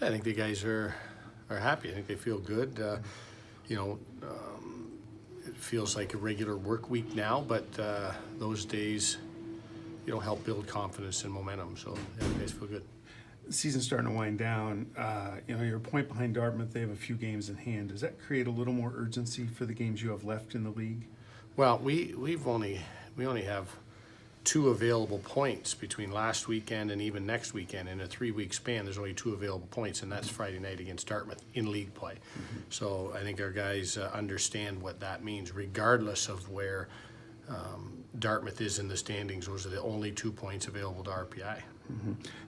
I think the guys are happy. I think they feel good. You know, it feels like a regular work week now, but those days, you know, help build confidence and momentum. So yeah, the guys feel good. The season's starting to wind down. You know, you're a point behind Dartmouth. They have a few games in hand. Does that create a little more urgency for the games you have left in the league? Well, we only have 2 available points between last weekend and even next weekend. In a 3-week span, there's only 2 available points, and that's Friday night against Dartmouth in league play. So I think our guys understand what that means, regardless of where Dartmouth is in the standings. Those are the only 2 points available to RPI.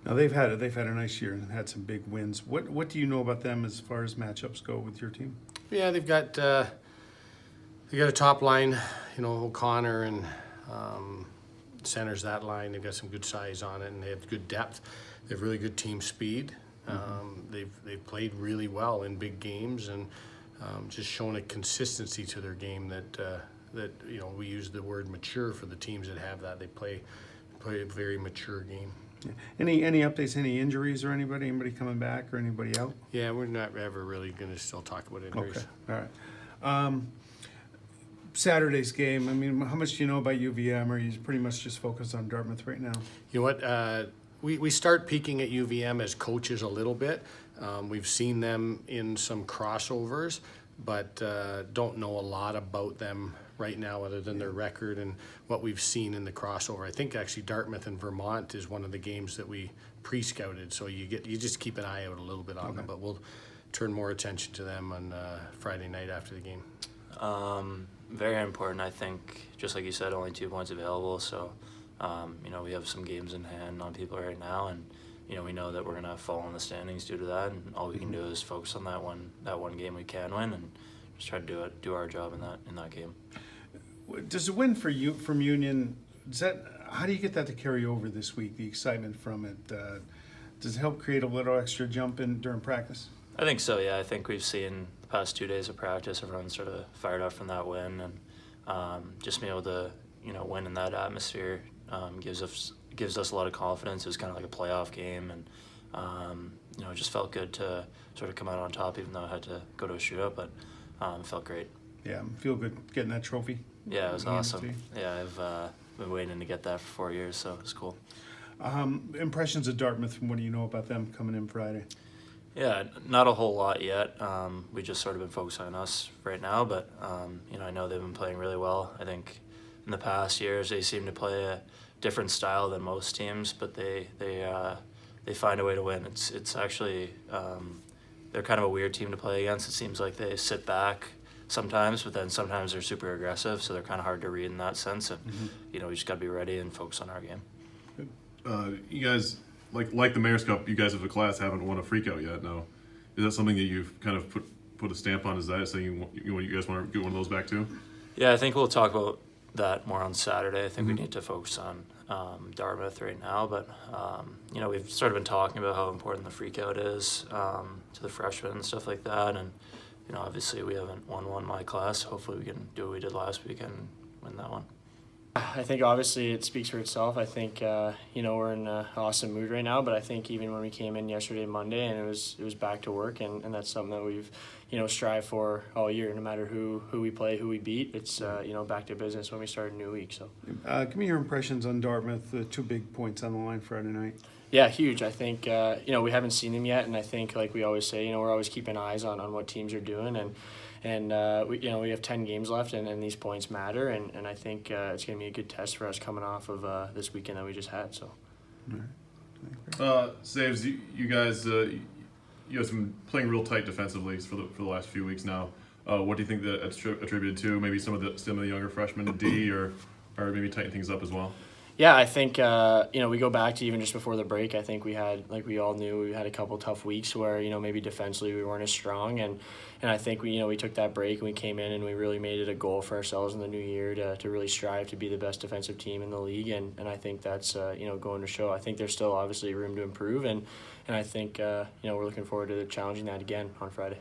Now they've had a nice year and had some big wins. What do you know about them as far as matchups go with your team? Yeah, they've got a top line. You know, O'Connor and centers that line. They've got some good size on it, and they have good depth. They have really good team speed. They've played really well in big games, and just shown a consistency to their game that you know, we use the word mature for the teams that have that. They play a very mature game. Yeah. Any updates? Any injuries or anybody coming back or anybody out? Yeah, we're not ever really going to still talk about injuries. Okay, all right. Saturday's game, I mean, how much do you know about UVM, or are you pretty much just focused on Dartmouth right now? You know what? We start peeking at UVM as coaches a little bit. We've seen them in some crossovers, but don't know a lot about them right now other than their record and what we've seen in the crossover. I think actually Dartmouth and Vermont is one of the games that we pre-scouted, so you just keep an eye out a little bit on them, but we'll turn more attention to them on Friday night after the game. Very important, I think. Just like you said, only 2 points available, so you know, we have some games in hand on people right now, and you know, we know that we're gonna fall in the standings due to that, and all we can do is focus on that one game we can win, and just try to do our job in that game. Does a win from Union, how do you get that to carry over this week? The excitement from it, does it help create a little extra jump in during practice? I think so. Yeah, I think we've seen the past 2 days of practice, everyone's sort of fired up from that win, and just being able to, you know, win in that atmosphere gives us a lot of confidence. It was kind of like a playoff game, and you know, it just felt good to sort of come out on top, even though I had to go to a shootout, but it felt great. Yeah, feel good getting that trophy. Yeah, it was awesome. Yeah, I've been waiting to get that for 4 years, so it was cool. Impressions of Dartmouth, from what do you know about them coming in Friday? Yeah, not a whole lot yet. We just sort of been focusing on us right now, but you know, I know they've been playing really well. I think in the past years they seem to play a different style than most teams, but they find a way to win. It's actually they're kind of a weird team to play against. It seems like they sit back sometimes, but then sometimes they're super aggressive, so they're kind of hard to read in that sense. And you know, we just got to be ready and focus on our game. You guys, like the Mayor's Cup, you guys as a class haven't won a freakout yet. Now, is that something that you've kind of put a stamp on? Is that something you guys want to get one of those back too? Yeah, I think we'll talk about that more on Saturday. I think we need to focus on Dartmouth right now, but you know, we've sort of been talking about how important the freakout is to the freshmen and stuff like that, and you know, obviously we haven't won my class. Hopefully we can do what we did last week and win that one. I think obviously it speaks for itself. I think you know, we're in an awesome mood right now, but I think even when we came in yesterday, Monday, and it was back to work, and that's something that we've, you know, strive for all year. No matter who we play, who we beat, it's you know, back to business when we start a new week. So give me your impressions on Dartmouth. The 2 big points on the line Friday night. Yeah, huge. I think you know, we haven't seen them yet, and I think, like we always say, you know, we're always keeping eyes on what teams are doing, and we, you know, we have 10 games left, and these points matter, and I think it's going to be a good test for us coming off of this weekend that we just had. So, Saves, you guys, you guys have been playing real tight defensively for the last few weeks now. What do you think that's attributed to? Maybe some of the younger freshmen in D, or maybe tighten things up as well. Yeah, I think you know, we go back to even just before the break. I think we had, like we all knew, we had a couple tough weeks where, you know, maybe defensively we weren't as strong, and I think we took that break and we came in and we really made it a goal for ourselves in the new year to really strive to be the best defensive team in the league, and I think that's you know, going to show. I think there's still obviously room to improve, and I think you know, we're looking forward to challenging that again on Friday.